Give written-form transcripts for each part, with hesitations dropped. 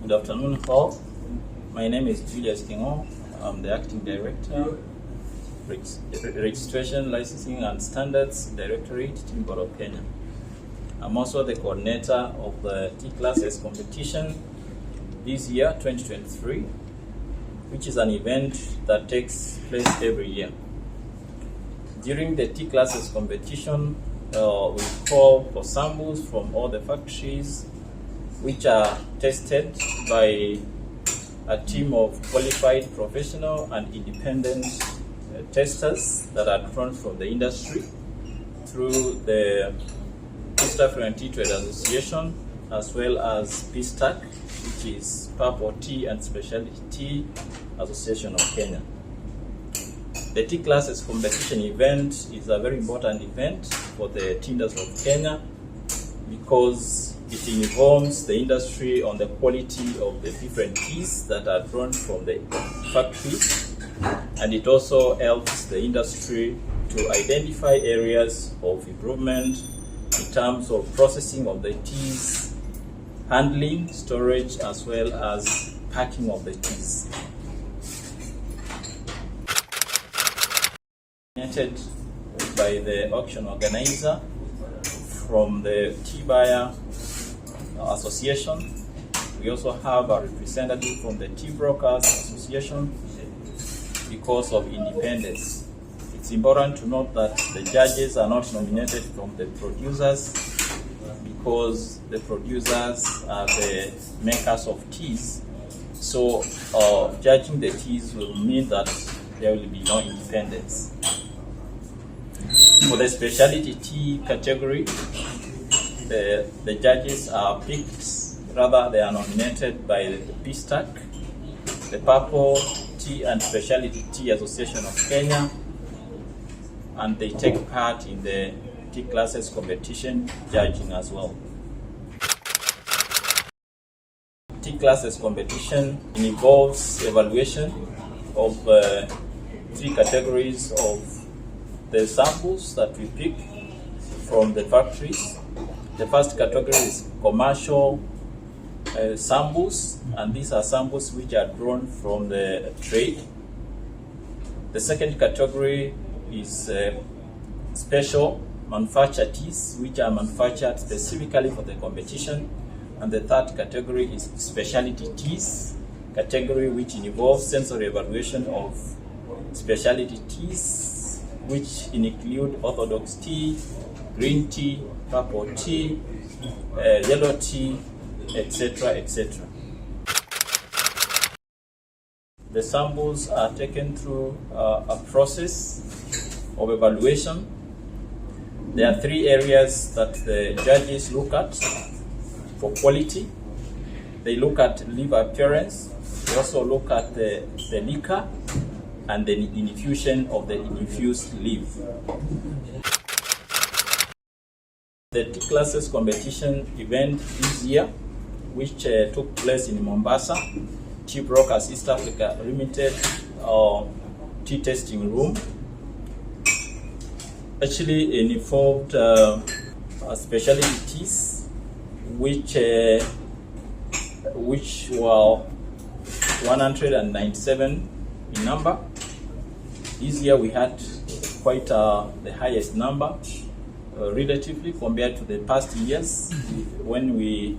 Good afternoon, all. My name is Julius Kingo. I'm the Acting Director, Registration, Licensing and Standards Directorate, Team Board of Kenya. I'm also the coordinator of the T-Classes competition this year, 2023, which is an event that takes place every year. During the T-Classes competition, we call for samples from all the factories which are tested by a team of qualified professional and independent testers that are drawn from the industry through the East African Tea Trade Association, as well as PSTAC, which is Purple Tea and Specialty Tea Association of Kenya. The T-Classes competition event is a very important event for the tea industry of Kenya because it informs the industry on the quality of the different teas that are drawn from the factories, and it also helps the industry to identify areas of improvement in terms of processing of the teas, handling, storage, as well as packing of the teas. By the auction organizer from the Tea Buyer Association. We also have a representative from the Tea Brokers Association because of independence. It's important to note that the judges are not nominated from the producers because the producers are the makers of teas. So judging the teas will mean that there will be no independence. For the specialty tea category, the judges are picked, rather they are nominated by the PSTAC, the Purple Tea and Specialty Tea Association of Kenya, and they take part in the T-Classes competition judging as well. T-Classes competition involves evaluation of 3 categories of the samples that we pick from the factories. The first category is commercial samples, and these are samples which are drawn from the trade. The second category is special manufactured teas, which are manufactured specifically for the competition. And the third category is specialty teas category, which involves sensory evaluation of specialty teas, which include orthodox tea, green tea, purple tea, yellow tea, etc., etc. The samples are taken through a process of evaluation. There are 3 areas that the judges look at for quality. They look at leaf appearance. They also look at the liquor and the infusion of the infused leaf. The T-Classes competition event this year, which took place in Mombasa, Tea Brokers East Africa Limited tea tasting room, actually involved specialty teas, which were 197 in number. This year we had quite the highest number relatively compared to the past years when we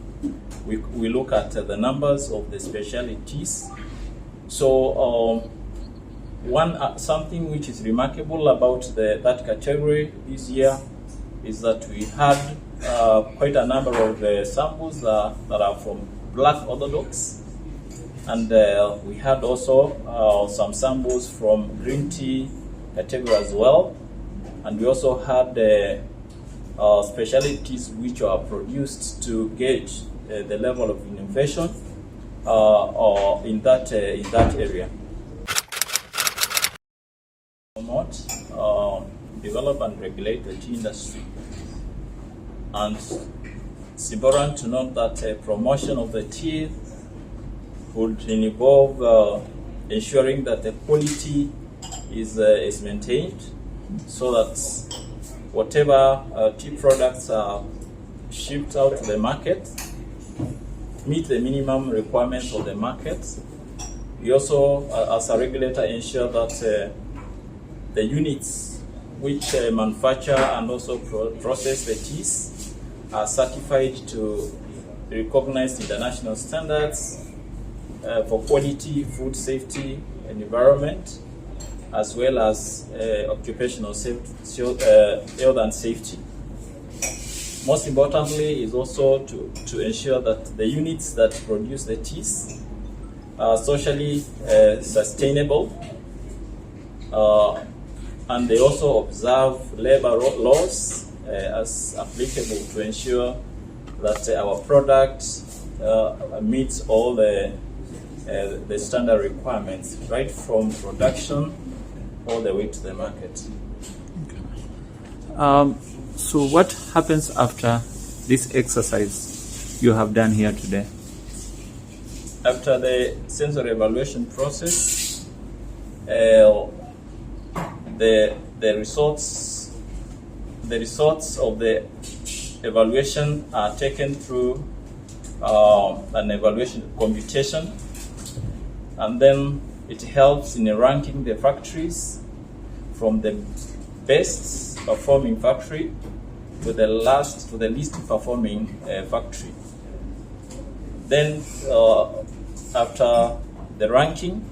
look at the numbers of the specialties. So something which is remarkable about that category this year is that we had quite a number of samples that are from Black Orthodox, and we had also some samples from green tea category as well, and we also had specialties which are produced to gauge the level of innovation or in that area. Promote, develop and regulate the tea industry, and it's important to note that promotion of the tea would involve ensuring that the quality is maintained, so that whatever tea products are shipped out to the market meet the minimum requirements of the market. We also, as a regulator, ensure that the units which manufacture and also process the teas are certified to recognized international standards for quality, food safety, and environment, as well as occupational health and safety. Most importantly is also to ensure that the units that produce the teas are socially sustainable, and they also observe labor laws as applicable to ensure that our product meets all the standard requirements, right from production all the way to the market. Okay. So what happens after this exercise you have done here today? After the sensory evaluation process, the results of the evaluation are taken through an evaluation computation, and then it helps in ranking the factories from the best performing factory to the least performing factory. Then after the ranking,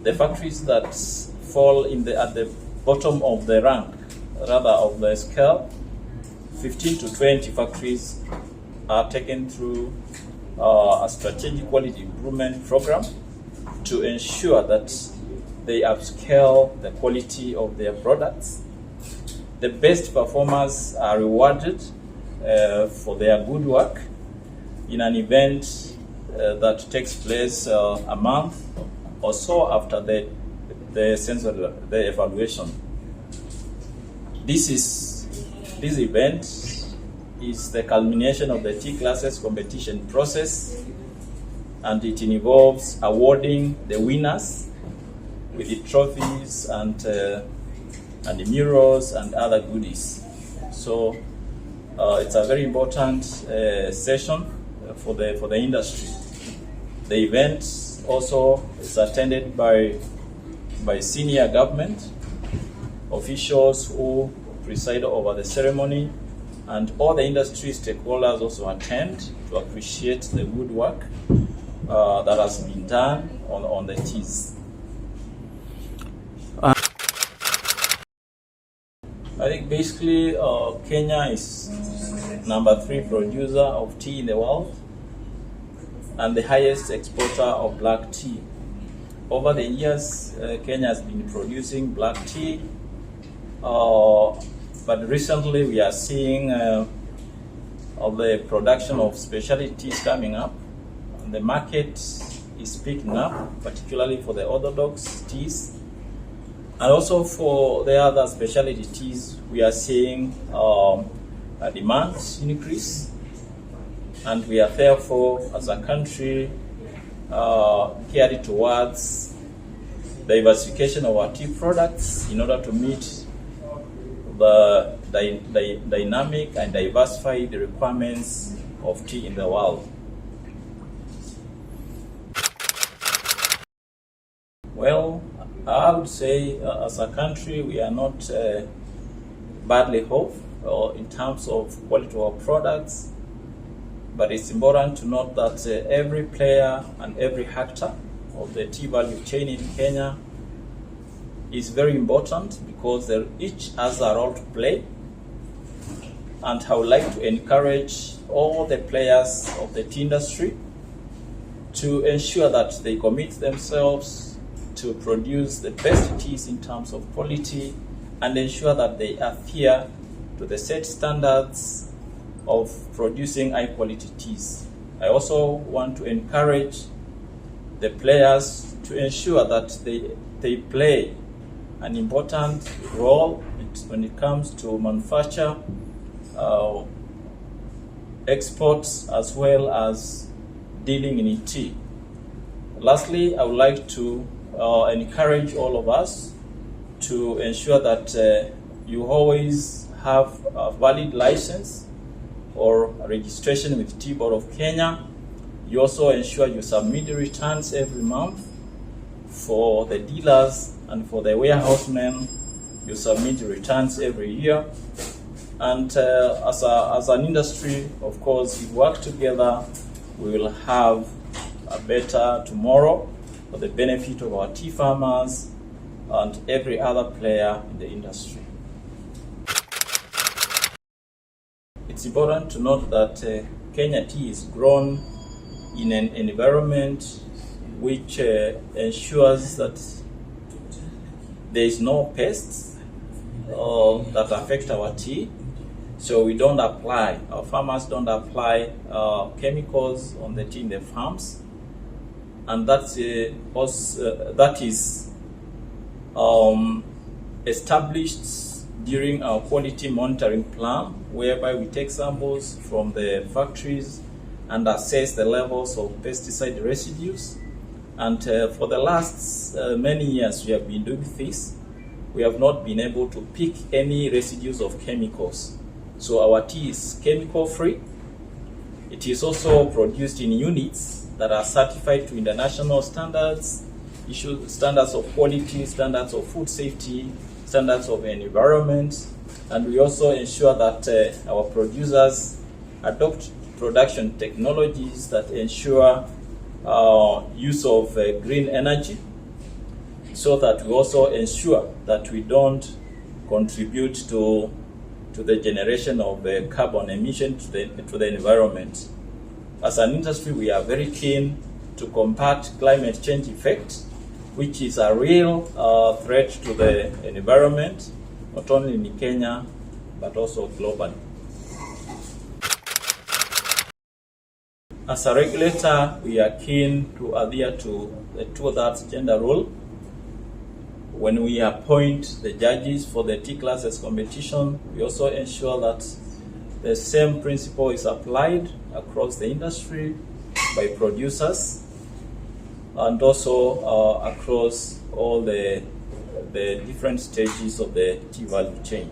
the factories that fall at the bottom of the rank, rather of the scale, 15 to 20 factories are taken through a strategic quality improvement program to ensure that they upscale the quality of their products. The best performers are rewarded for their good work in an event that takes place a month or so after the evaluation. This event is the culmination of the Tea classes competition process, and it involves awarding the winners with the trophies and the murals and other goodies. So it's a very important session for the industry. The event also is attended by senior government officials who preside over the ceremony, and all the industry stakeholders also attend to appreciate the good work that has been done on the teas. I think basically Kenya is number 3 producer of tea in the world and the highest exporter of black tea. Over the years, Kenya has been producing black tea, but recently we are seeing the production of specialty teas coming up. And the market is picking up, particularly for the orthodox teas. And also for the other specialty teas, we are seeing a demand increase. And we are therefore, as a country, geared towards diversification of our tea products in order to meet the dynamic and diversified requirements of tea in the world. Well, I would say as a country we are not badly off in terms of quality of our products, but it's important to note that every player and every actor of the tea value chain in Kenya is very important because each has a role to play. And I would like to encourage all the players of the tea industry to ensure that they commit themselves to produce the best teas in terms of quality and ensure that they adhere to the set standards of producing high quality teas. I also want to encourage the players to ensure that they play an important role when it comes to manufacture, exports, as well as dealing in tea. Lastly, I would like to encourage all of us to ensure that you always have a valid license or registration with Tea Board of Kenya You also ensure you submit the returns every month. For the dealers and for the warehousemen, you submit the returns every year. And as an industry, of course, we work together. We will have a better tomorrow for the benefit of our tea farmers and every other player in the industry. It's important to note that Kenya tea is grown in an environment which ensures that there is no pests that affect our tea. So we don't apply, our farmers don't apply chemicals on the tea in the farms. And that is established during our quality monitoring plan, whereby we take samples from the factories and assess the levels of pesticide residues. And for the last many years we have been doing this. We have not been able to pick any residues of chemicals. So our tea is chemical free. It is also produced in units that are certified to international standards, standards of quality, standards of food safety, standards of environment. And we also ensure that our producers adopt production technologies that ensure use of green energy, so that we also ensure that we don't contribute to the generation of carbon emission to the environment. As an industry, we are very keen to combat climate change effect, which is a real threat to the environment, not only in Kenya, but also globally. As a regulator, we are keen to adhere to the 2/3 gender rule. When we appoint the judges for the Tea classes competition, we also ensure that the same principle is applied across the industry by producers and also across all the different stages of the tea value chain.